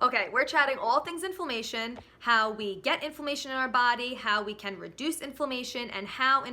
Okay, we're chatting all things inflammation, how we get inflammation in our body, how we can reduce inflammation, and how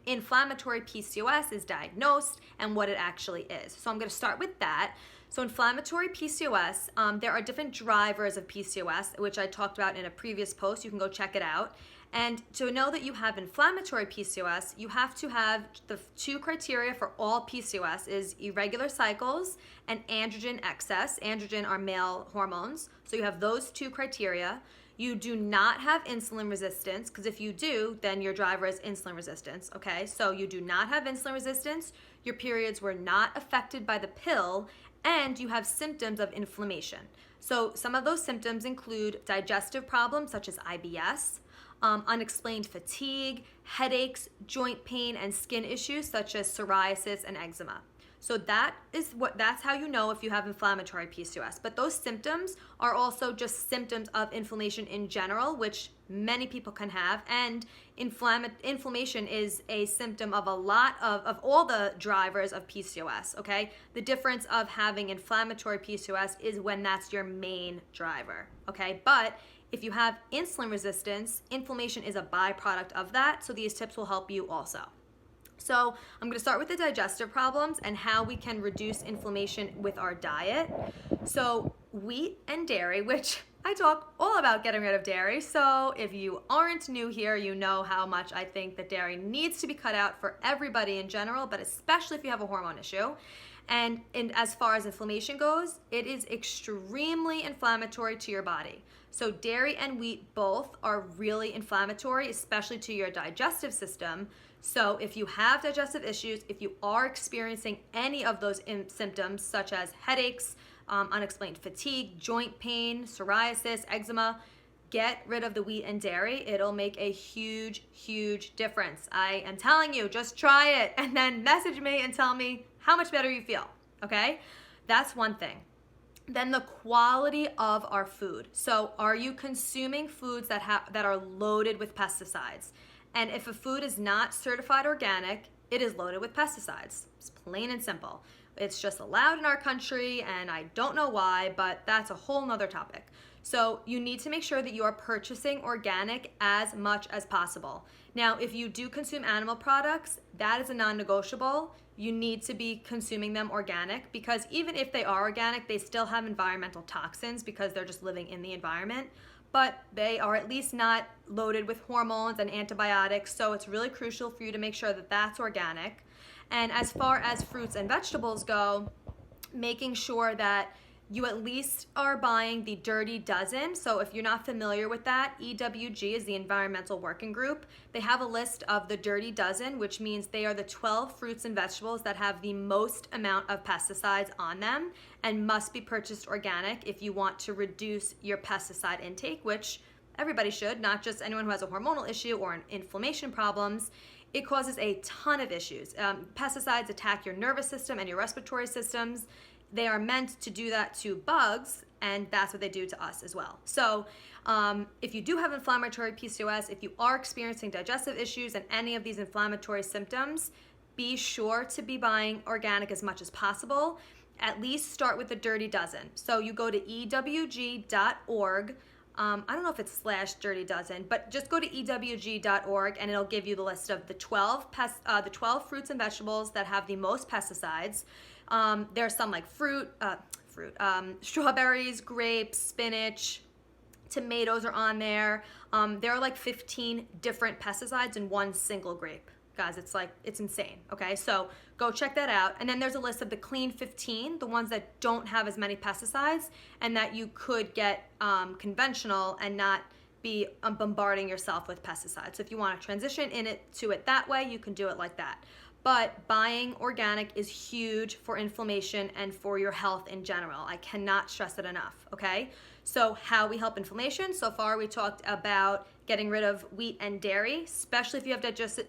inflammatory PCOS is diagnosed and what it actually is. So I'm going to start with that. So inflammatory PCOS, there are different drivers of PCOS, which I talked about in a previous post. You can go check it out. And to know that you have inflammatory PCOS, you have to have the two criteria for all PCOS is irregular cycles and androgen excess. Androgen are male hormones. So you have those two criteria. You do not have insulin resistance, because if you do, then your driver is insulin resistance, okay? So you do not have insulin resistance, your periods were not affected by the pill, and you have symptoms of inflammation. So some of those symptoms include digestive problems such as IBS, unexplained fatigue, headaches, joint pain, and skin issues such as psoriasis and eczema. So that's how you know if you have inflammatory PCOS. But those symptoms are also just symptoms of inflammation in general, which many people can have. And inflammation is a symptom of a lot of all the drivers of PCOS, okay? The difference of having inflammatory PCOS is when that's your main driver, okay? But if you have insulin resistance, inflammation is a byproduct of that, so these tips will help you also. So I'm going to start with the digestive problems and how we can reduce inflammation with our diet. So wheat and dairy, which I talk all about getting rid of dairy. So if you aren't new here, you know how much I think that dairy needs to be cut out for everybody in general, but especially if you have a hormone issue. And as far as inflammation goes, it is extremely inflammatory to your body. So dairy and wheat both are really inflammatory, especially to your digestive system. So if you have digestive issues, if you are experiencing any of those symptoms such as headaches, unexplained fatigue, joint pain, psoriasis, eczema, get rid of the wheat and dairy. It'll make a huge, huge difference. I am telling you, just try it and then message me and tell me how much better you feel, okay? That's one thing. Then the quality of our food. So are you consuming foods that are loaded with pesticides? And if a food is not certified organic, it is loaded with pesticides. It's plain and simple. It's just allowed in our country, and I don't know why, but that's a whole nother topic. So you need to make sure that you are purchasing organic as much as possible. Now, if you do consume animal products, that is a non-negotiable. You need to be consuming them organic, because even if they are organic, they still have environmental toxins because they're just living in the environment. But they are at least not loaded with hormones and antibiotics, so it's really crucial for you to make sure that that's organic. And as far as fruits and vegetables go, making sure that you at least are buying the Dirty Dozen. So if you're not familiar with that, EWG is the Environmental Working Group. They have a list of the Dirty Dozen, which means they are the 12 fruits and vegetables that have the most amount of pesticides on them and must be purchased organic if you want to reduce your pesticide intake, which everybody should, not just anyone who has a hormonal issue or an inflammation problems. It causes a ton of issues. Pesticides attack your nervous system and your respiratory systems. They are meant to do that to bugs, and that's what they do to us as well. So if you do have inflammatory PCOS, if you are experiencing digestive issues and any of these inflammatory symptoms, be sure to be buying organic as much as possible. At least start with the Dirty Dozen. So you go to ewg.org. I don't know if it's /Dirty Dozen, but just go to ewg.org and it'll give you the list of the 12 fruits and vegetables that have the most pesticides. There's some like strawberries, grapes, spinach, tomatoes are on there. There are like 15 different pesticides in one single grape. Guys, it's insane, okay? So go check that out. And then there's a list of the clean 15, the ones that don't have as many pesticides and that you could get conventional and not be bombarding yourself with pesticides. So if you want to transition to it that way, you can do it like that. But buying organic is huge for inflammation and for your health in general. I cannot stress it enough, okay? So how we help inflammation. So far we talked about getting rid of wheat and dairy, especially if you have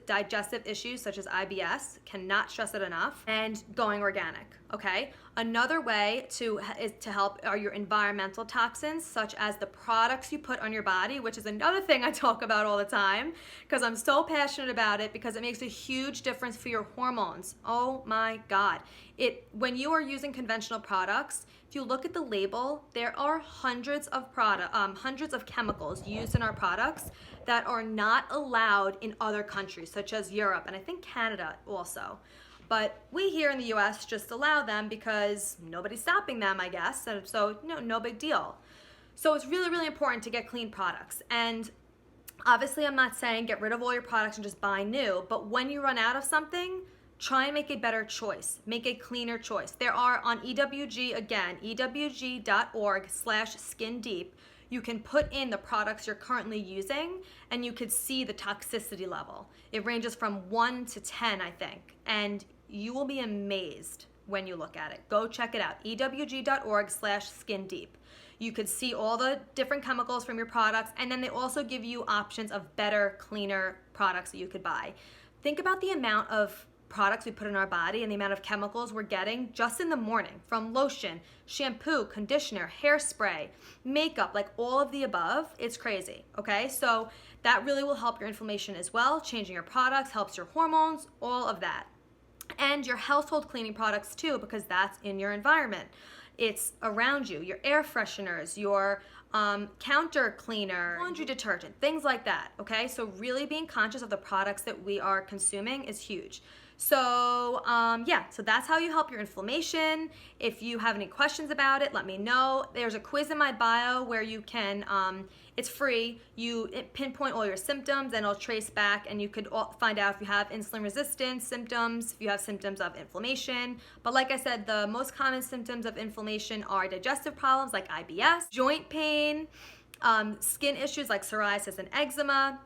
digestive issues such as IBS. Cannot stress it enough. And going organic, okay? Another way to help are your environmental toxins, such as the products you put on your body, which is another thing I talk about all the time because I'm so passionate about it, because it makes a huge difference for your hormones. Oh my God. When you are using conventional products, if you look at the label, there are hundreds of chemicals used in our products that are not allowed in other countries, such as Europe and I think Canada also. But we here in the US just allow them because nobody's stopping them, I guess, so no big deal. So it's really, really important to get clean products. And obviously I'm not saying get rid of all your products and just buy new, but when you run out of something, try and make a better choice, make a cleaner choice. There are on EWG, again, ewg.org/skindeep, you can put in the products you're currently using and you could see the toxicity level. It ranges from 1 to 10, I think, and you will be amazed when you look at it. Go check it out, ewg.org/skindeep. You could see all the different chemicals from your products, and then they also give you options of better, cleaner products that you could buy. Think about the amount of products we put in our body and the amount of chemicals we're getting just in the morning from lotion, shampoo, conditioner, hairspray, makeup, like all of the above. It's crazy, okay? So that really will help your inflammation as well. Changing your products helps your hormones, all of that. And your household cleaning products too, because that's in your environment. It's around you, your air fresheners, your counter cleaner, laundry detergent, things like that, okay? So really being conscious of the products that we are consuming is huge. So so that's how you help your inflammation. If you have any questions about it, let me know. There's a quiz in my bio where you can, it's free, you pinpoint all your symptoms and it'll trace back and you could find out if you have insulin resistance symptoms, if you have symptoms of inflammation. But like I said, the most common symptoms of inflammation are digestive problems like IBS, joint pain, skin issues like psoriasis and eczema,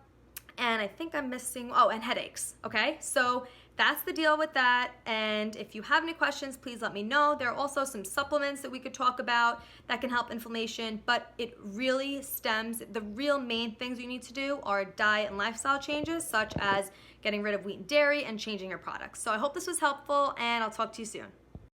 and I think I'm missing, and headaches, okay? So that's the deal with that, and if you have any questions, please let me know. There are also some supplements that we could talk about that can help inflammation, but it really stems, the real main things you need to do are diet and lifestyle changes, such as getting rid of wheat and dairy and changing your products. So I hope this was helpful, and I'll talk to you soon.